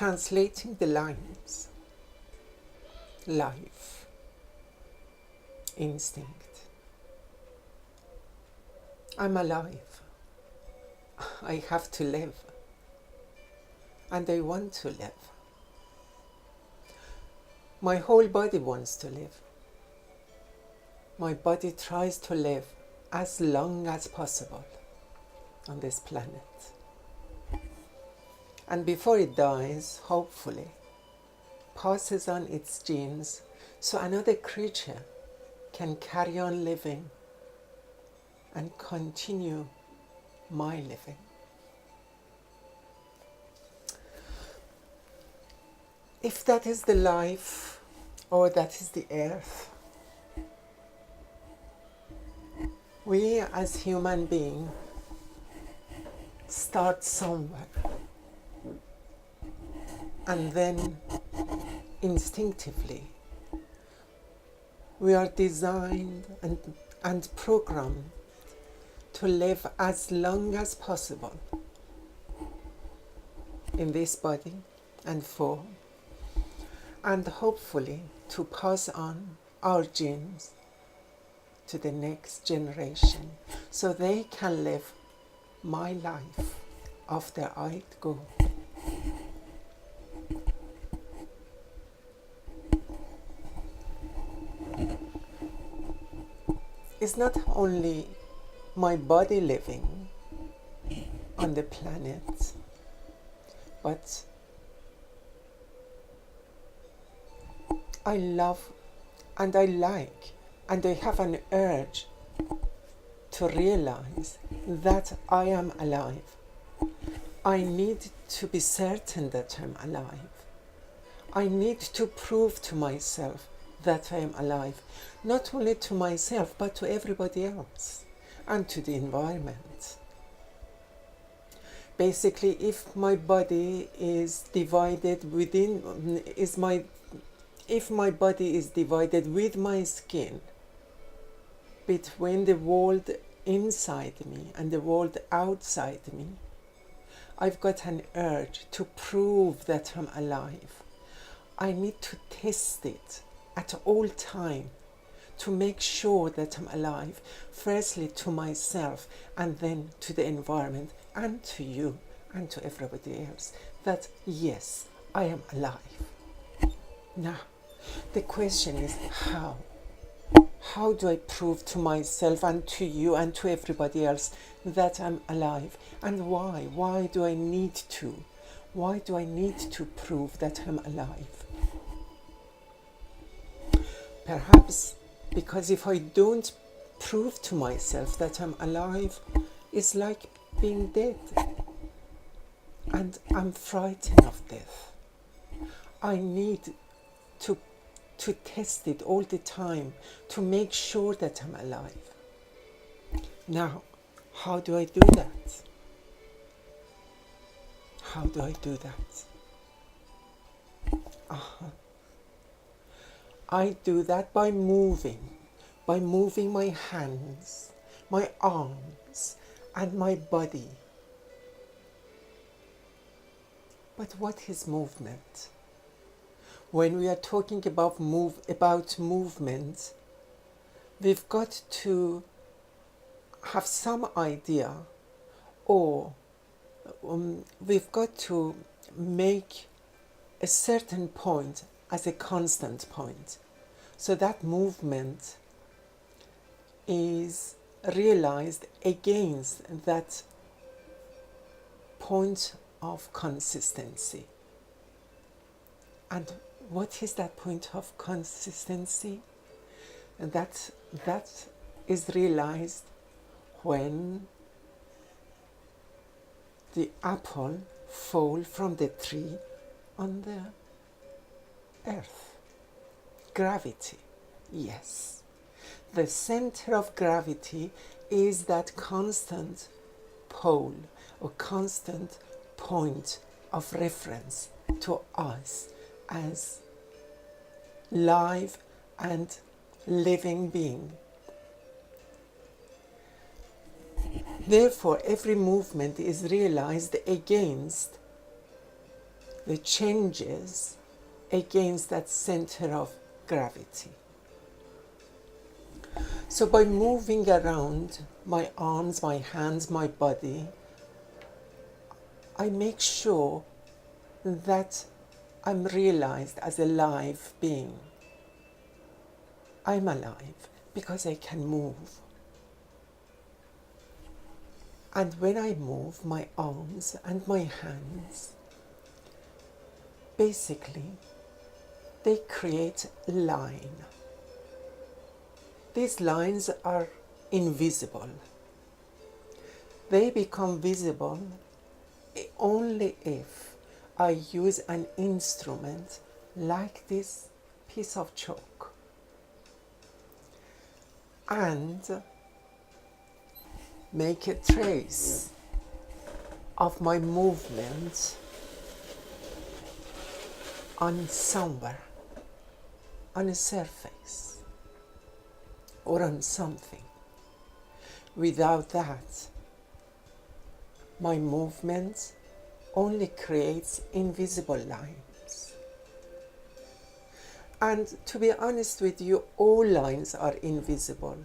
translating the lines. Life, instinct. I'm alive. I have to live. And I want to live. My whole body wants to live. My body tries to live as long as possible on this planet. And before it dies, hopefully, passes on its genes so another creature can carry on living and continue my living. If that is the life, or that is the earth, we as human beings start somewhere, and then instinctively we are designed and programmed to live as long as possible in this body and form, and hopefully to pass on our genes to the next generation so they can live my life after I go. It's not only my body living on the planet, but I love and I like and I have an urge to realize that I am alive. I need to be certain that I'm alive. I need to prove to myself that I am alive, not only to myself but to everybody else and to the environment. Basically, if my body is divided if my body is divided with my skin between the world inside me and the world outside me, I've got an urge to prove that I'm alive. I need to test it at all time to make sure that I'm alive, firstly to myself and then to the environment and to you and to everybody else, that yes, I am alive. Now, the question is how? How do I prove to myself and to you and to everybody else that I'm alive? And why? Why do I need to? Why do I need to prove that I'm alive? Perhaps because if I don't prove to myself that I'm alive, it's like being dead. And I'm frightened of death. I need to test it all the time to make sure that I'm alive. Now, how do I do that? How do I do that? I do that by moving my hands, my arms, and my body. But what is movement? When we are talking about movement, we've got to have some idea, or we've got to make a certain point as a constant point. So that movement is realized against that point of consistency. And what is that point of consistency? That is realized when the apple falls from the tree on the earth. Gravity, yes. The center of gravity is that constant pole or constant point of reference to us as live and living being. Therefore, every movement is realized against the changes against that center of gravity. So by moving around my arms, my hands, my body, I make sure that I'm realized as a live being. I'm alive because I can move. And when I move my arms and my hands, basically, they create a line. These lines are invisible. They become visible only if I use an instrument like this piece of chalk and make a trace of my movement on somewhere, on a surface or on something. Without that, my movement only creates invisible lines. And to be honest with you, all lines are invisible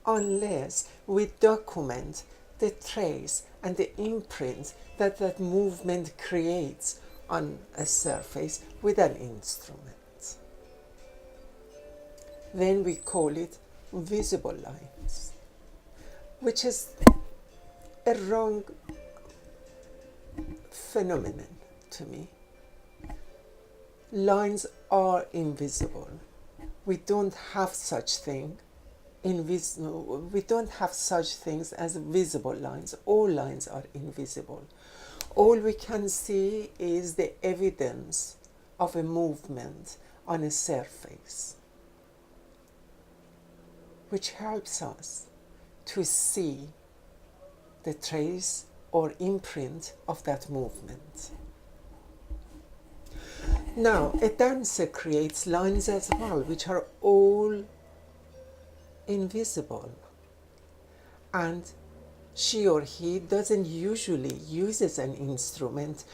unless we document the trace and the imprint that that movement creates on a surface with an instrument. Then we call it visible lines, which is a wrong phenomenon to me. Lines are invisible. We don't have such thing. We don't have such things as visible lines. All lines are invisible. All we can see is the evidence of a movement on a surface, which helps us to see the trace or imprint of that movement. Now, a dancer creates lines as well, which are all invisible, and she or he doesn't usually uses an instrument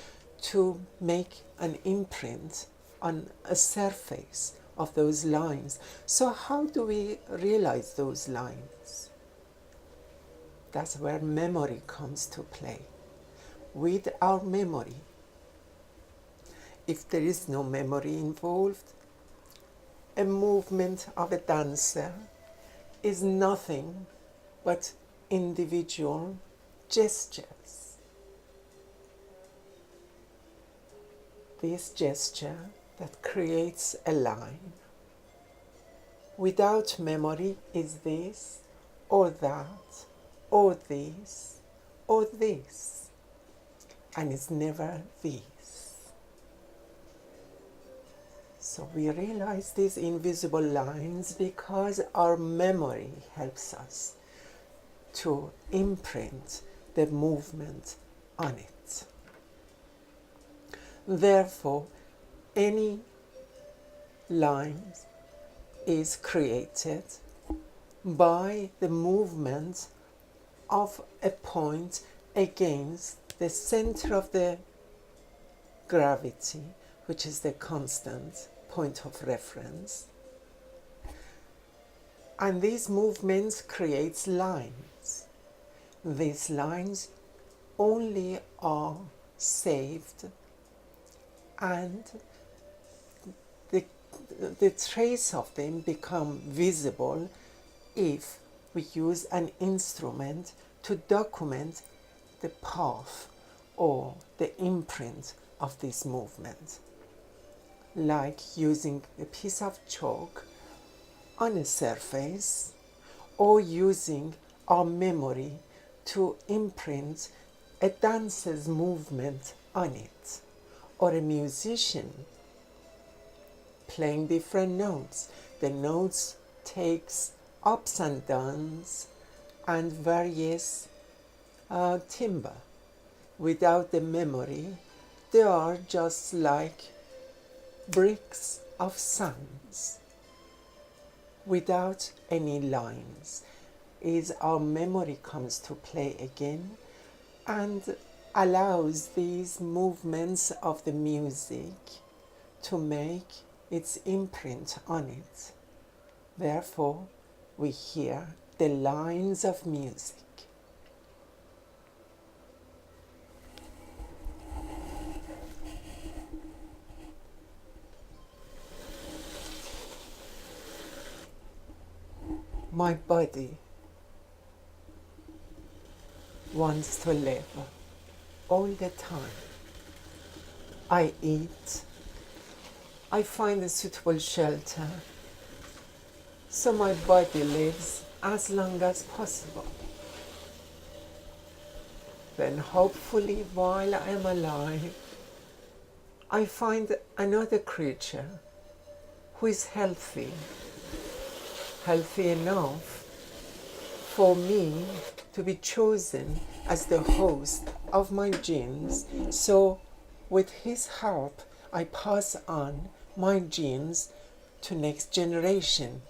to make an imprint on a surface of those lines. So how do we realize those lines? That's where memory comes to play. With our memory, if there is no memory involved, a movement of a dancer is nothing but individual gestures. This gesture that creates a line. Without memory is this, or that, or this, or this, and it's never this. So we realize these invisible lines because our memory helps us to imprint the movement on it. Therefore, any line is created by the movement of a point against the center of the gravity, which is the constant point of reference. And these movements create lines. These lines only are saved and the trace of them become visible if we use an instrument to document the path or the imprint of this movement, like using a piece of chalk on a surface or using our memory to imprint a dancer's movement on it, or a musician playing different notes. The notes takes ups and downs and various timbre. Without the memory, they are just like bricks of sands without any lines. Is our memory comes to play again, and allows these movements of the music to make its imprint on it. Therefore, we hear the lines of music. My body wants to live all the time. I eat. I find a suitable shelter so my body lives as long as possible. Then hopefully while I am alive, I find another creature who is healthy enough for me to be chosen as the host of my genes. So with his help, I pass on my genes to next generation.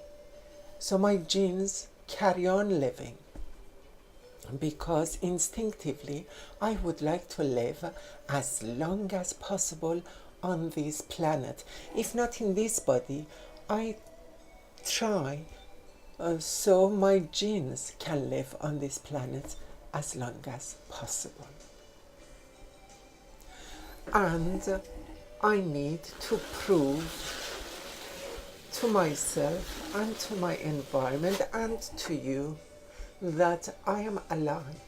So my genes carry on living, because instinctively I would like to live as long as possible on this planet. If not in this body, I try so my genes can live on this planet as long as possible. And I need to prove to myself and to my environment and to you that I am alive.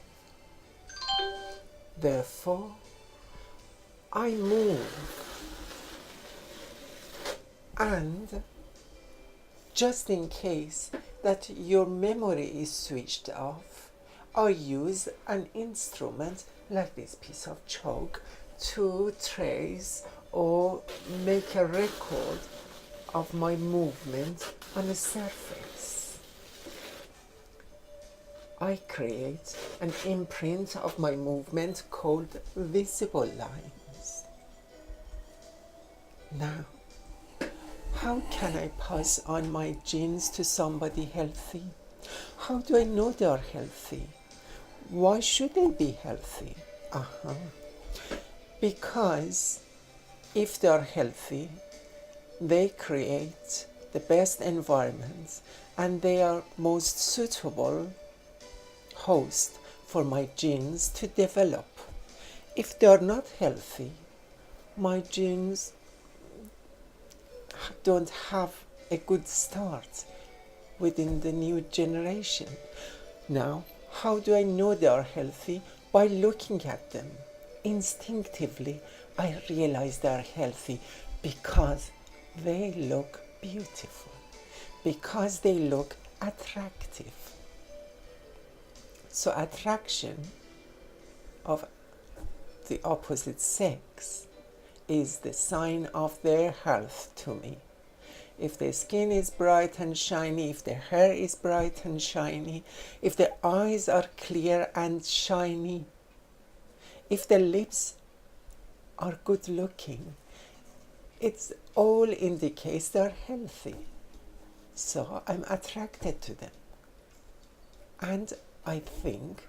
Therefore, I move. And just in case that your memory is switched off, I use an instrument like this piece of chalk to trace or make a record of my movement on a surface. I create an imprint of my movement called visible lines. Now, how can I pass on my genes to somebody healthy? How do I know they are healthy? Why should they be healthy? Because if they are healthy, they create the best environments and they are most suitable host for my genes to develop. If they are not healthy, my genes don't have a good start within the new generation. Now, how do I know they are healthy? By looking at them. Instinctively, I realize they are healthy because they look beautiful, because they look attractive. So attraction of the opposite sex is the sign of their health to me. If their skin is bright and shiny, if their hair is bright and shiny, if their eyes are clear and shiny, if their lips are good looking, it all indicates they're healthy. So I'm attracted to them. And I think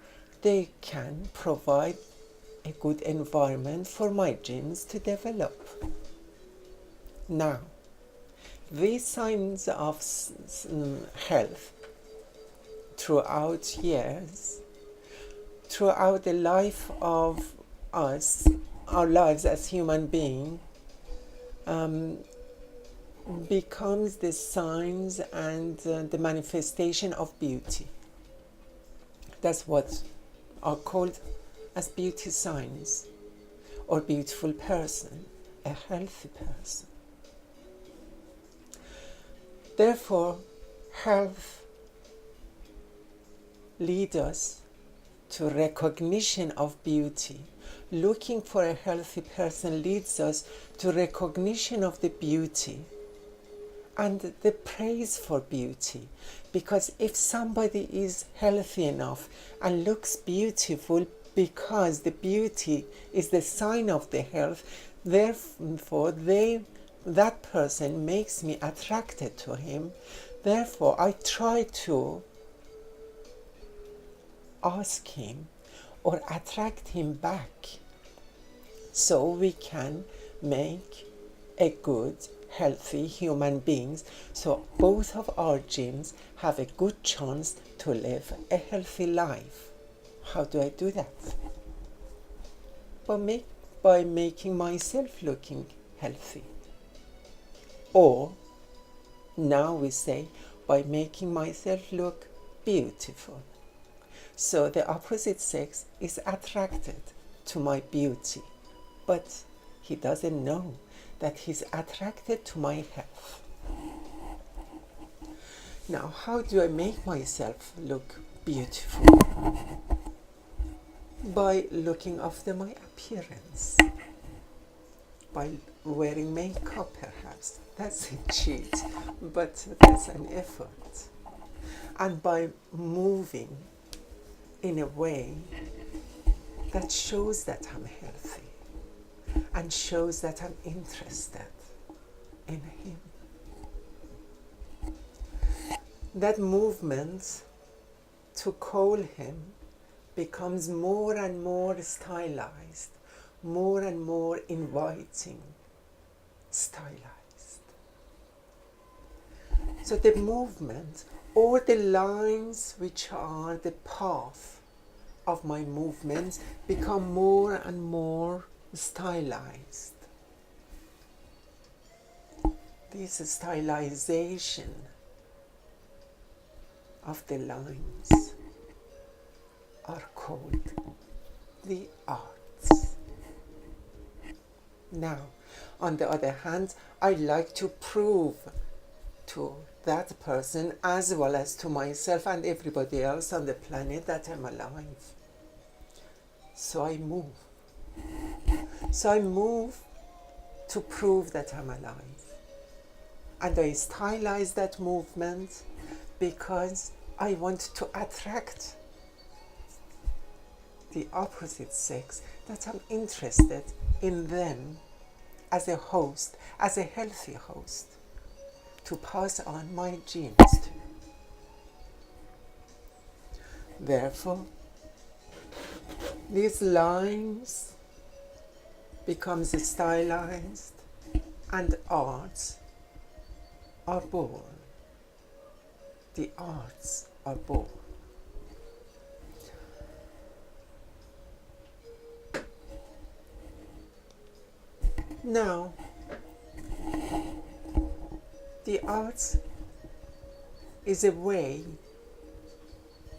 they can provide a good environment for my genes to develop. Now, these signs of health throughout years, throughout the life of us, our lives as human beings, becomes the signs and the manifestation of beauty. That's what are called as beauty signs, or beautiful person, a healthy person. Therefore, health leads us to recognition of beauty. Looking for a healthy person leads us to recognition of the beauty and the praise for beauty. Because if somebody is healthy enough and looks beautiful, because the beauty is the sign of the health, therefore that person makes me attracted to him. Therefore I try to ask him or attract him back, so we can make a good, healthy human beings, so both of our genes have a good chance to live a healthy life. How do I do that? By making myself looking healthy. Or, now we say, by making myself look beautiful. So the opposite sex is attracted to my beauty, but he doesn't know that he's attracted to my health. Now, how do I make myself look beautiful? By looking after my appearance. By wearing makeup, perhaps. That's a cheat, but that's an effort. And by moving in a way that shows that I'm healthy and shows that I'm interested in him. That movement to call him becomes more and more stylized, more and more inviting, stylized. So the movement, or the lines which are the path of my movements, become more and more stylized. This stylization of the lines are called the arts. Now, on the other hand, I like to prove to that person, as well as to myself and everybody else on the planet, that I'm alive. So I move. So I move to prove that I'm alive. And I stylize that movement because I want to attract the opposite sex, that I'm interested in them as a host, as a healthy host, to pass on my genes to. Therefore, these lines becomes stylized and arts are born. The arts are born. Now, the arts is a way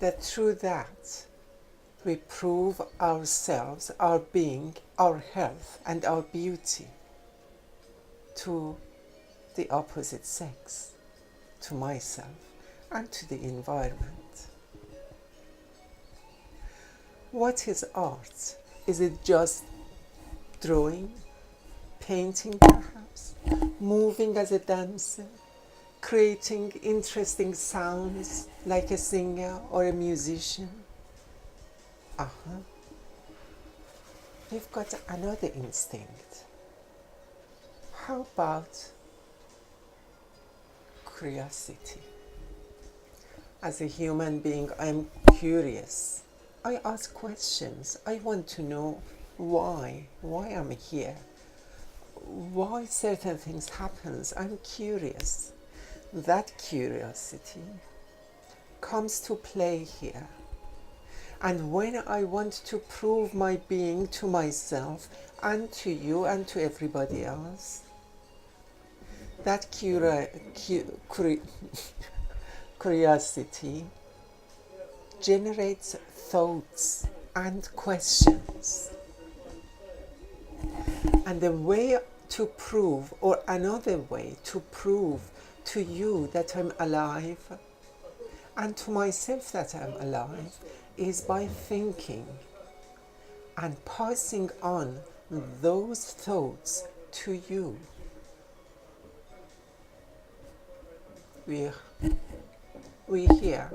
that through that we prove ourselves, our being, our health and our beauty to the opposite sex, to myself and to the environment. What is art? Is it just drawing, painting perhaps, moving as a dancer, creating interesting sounds like a singer or a musician? We've got another instinct. How about curiosity? As a human being, I'm curious. I ask questions. I want to know why I'm here, why certain things happen. I'm curious. That curiosity comes to play here. And when I want to prove my being to myself and to you and to everybody else, that curiosity generates thoughts and questions. And the way to prove, or another way to prove to you that I'm alive and to myself that I'm alive, is by thinking and passing on those thoughts to you. We hear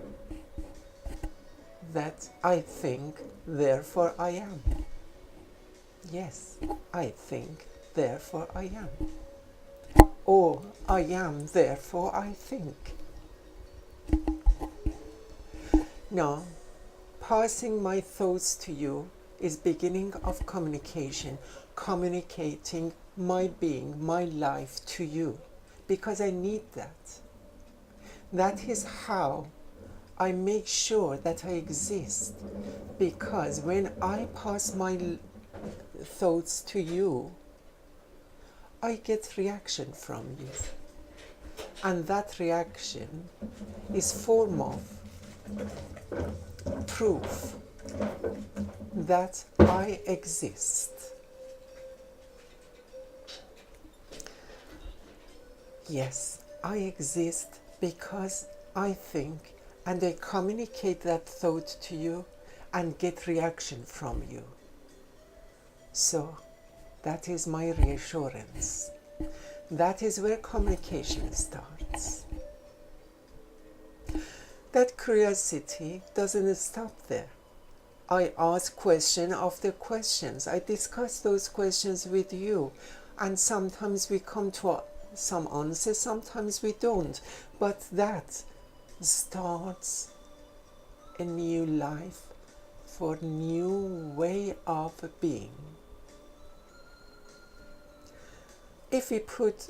that I think, therefore I am. Yes, I think, therefore I am. Or I am, therefore I think. Now, passing my thoughts to you is beginning of communication, communicating my being, my life to you, because I need that. That is how I make sure that I exist, because when I pass my thoughts to you, I get reaction from you. And that reaction is form of proof that I exist. Yes, I exist because I think and I communicate that thought to you and get reaction from you. So that is my reassurance. That is where communication starts. That curiosity doesn't stop there. I ask question after questions. I discuss those questions with you, and sometimes we come to some answers, sometimes we don't. But that starts a new life for new way of being. If we put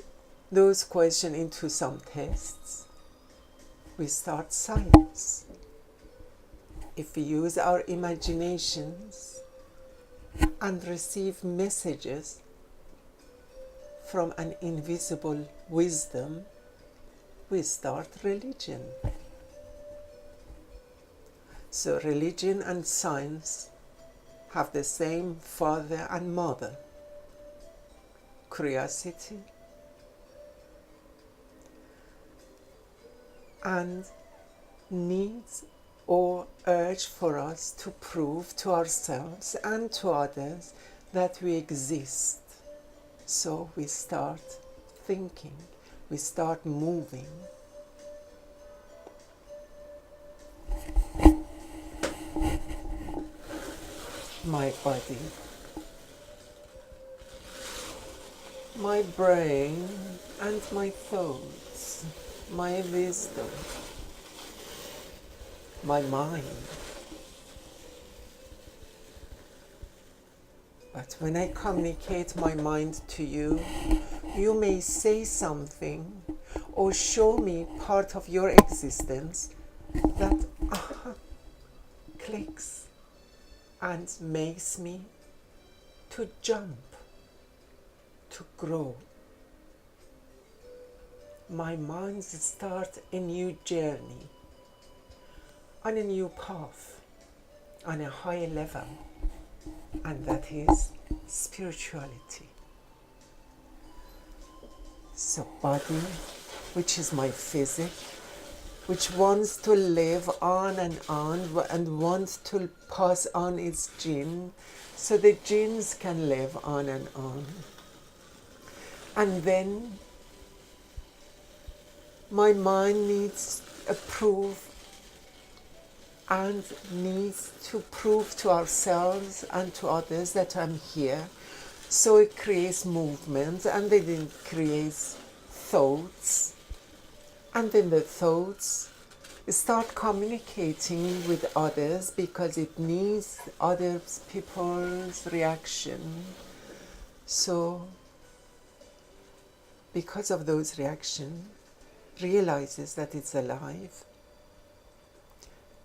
those questions into some tests, we start science. If we use our imaginations and receive messages from an invisible wisdom, we start religion. So religion and science have the same father and mother. Curiosity and needs or urge for us to prove to ourselves and to others that we exist. So we start thinking, we start moving. My body, my brain and my thoughts, my wisdom, my mind. But when I communicate my mind to you, you may say something or show me part of your existence that clicks and makes me to jump, to grow. My mind starts a new journey, on a new path, on a higher level, and that is spirituality. So body, which is my physic, which wants to live on and wants to pass on its gene, so the genes can live on and on. And then my mind needs a proof and needs to prove to ourselves and to others that I'm here. So it creates movement, and then it creates thoughts, and then the thoughts start communicating with others because it needs other people's reaction. So because of those reactions, realizes that it's alive.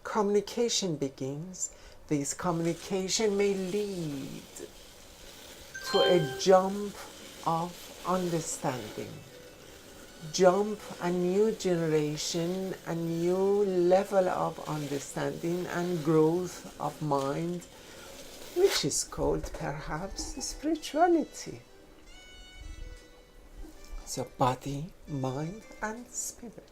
Communication begins. This communication may lead to a jump of understanding. Jump a new generation, a new level of understanding and growth of mind, which is called perhaps spirituality. So body, mind and spirit.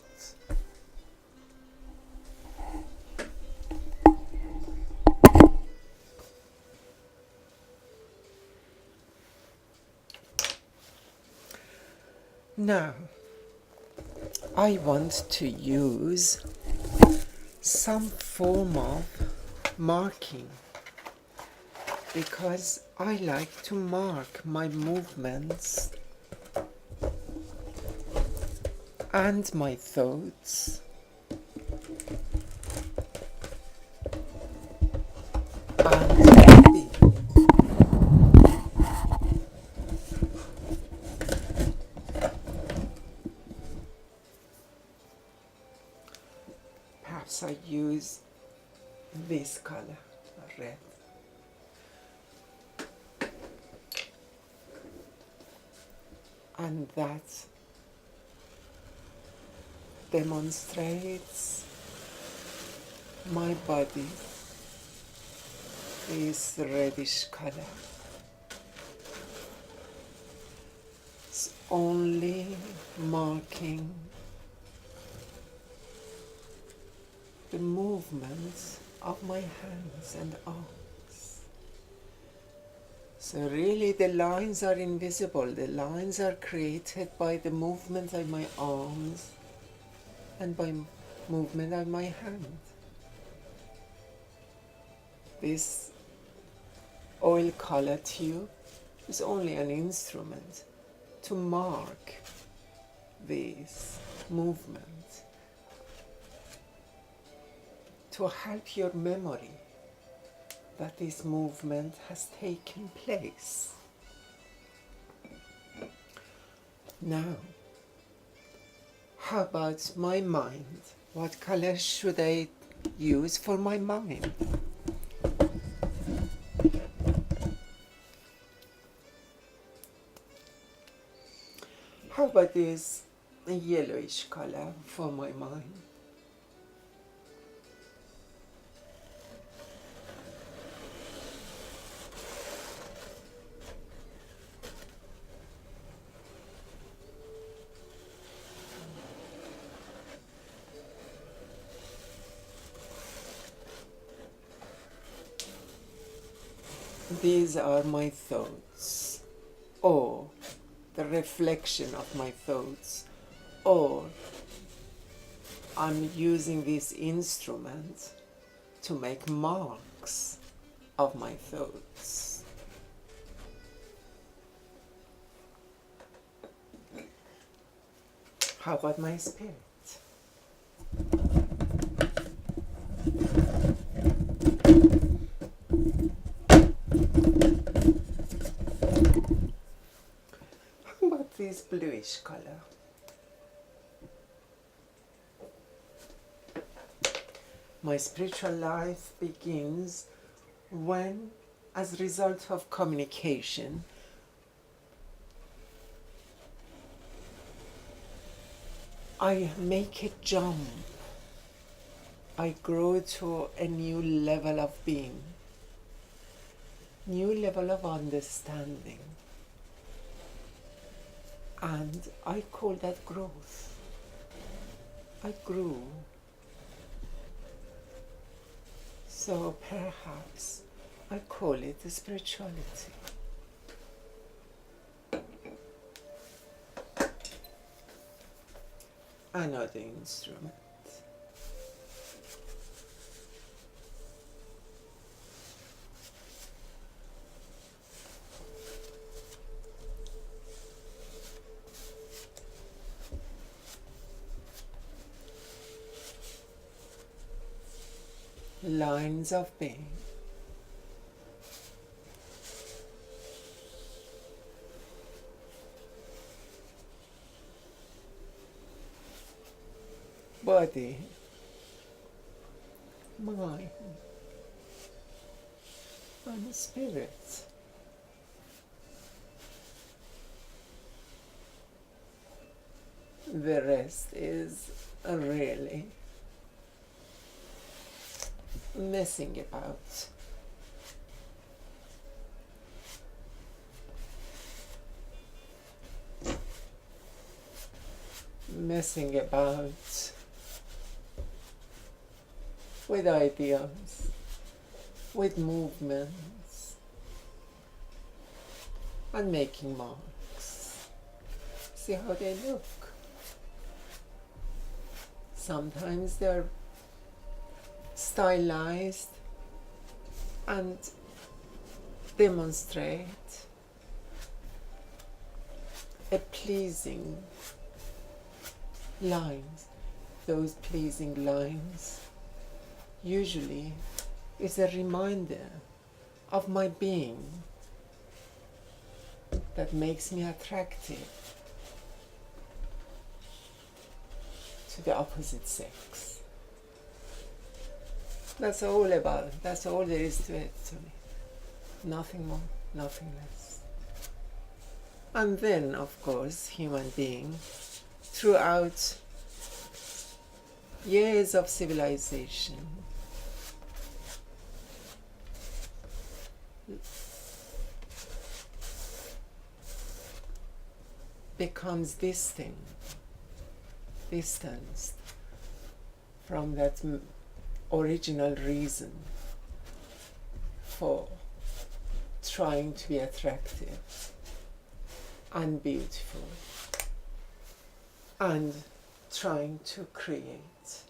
Now, I want to use some form of marking because I like to mark my movements and my thoughts So I use this color, red. And that demonstrates my body is reddish color. It's only marking the movements of my hands and arms. So really the lines are invisible. The lines are created by the movement of my arms and by movement of my hand. This oil color tube is only an instrument to mark these movements, to help your memory that this movement has taken place. Now, how about my mind? What color should I use for my mind? How about this yellowish color for my mind? These are my thoughts, or the reflection of my thoughts, or I'm using this instrument to make marks of my thoughts. How about my spirit? How about this bluish color? My spiritual life begins when, as a result of communication, I make a jump. I grow to a new level of being, new level of understanding. And I call that growth. I grew. So perhaps I call it spirituality. Another instrument. Lines of being. Body, mind, and spirit. The rest is really messing about. Messing about with ideas, with movements, and making marks. See how they look. Sometimes they're stylized and demonstrate a pleasing lines. Those pleasing lines usually is a reminder of my being that makes me attractive to the opposite sex. That's all about. That's all there is to it to me. Nothing more, nothing less. And then, of course, human being, throughout years of civilization, becomes distanced from that original reason for trying to be attractive and beautiful and trying to create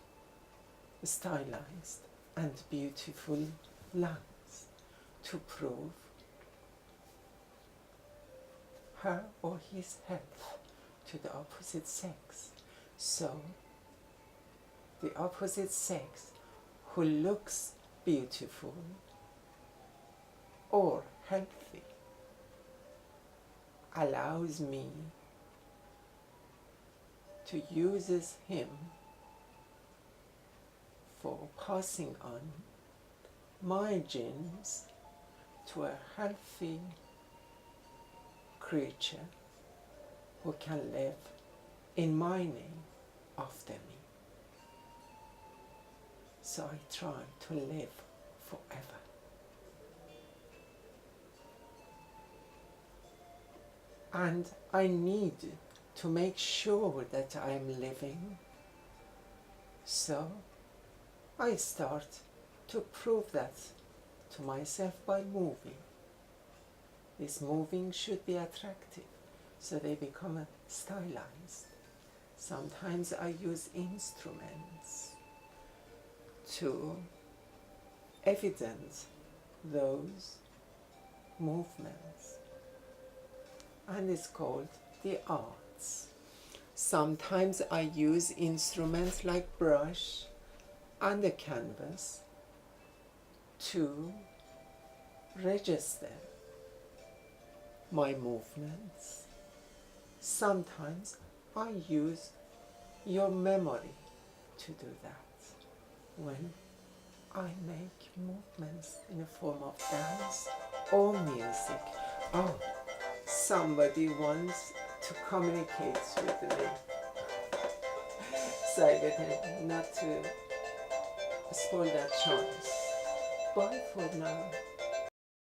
stylized and beautiful lungs to prove her or his health to the opposite sex. So the opposite sex who looks beautiful or healthy allows me to use him for passing on my genes to a healthy creature who can live in my name after me. So I try to live forever. And I need to make sure that I am living. So I start to prove that to myself by moving. This moving should be attractive, so they become stylized. Sometimes I use instruments to evidence those movements, and it's called the arts. Sometimes I use instruments like brush and a canvas to register my movements. Sometimes I use your memory to do that when I make movements in the form of dance or music. Oh, somebody wants to communicate with me. So I better not to spoil that chance. Bye for now.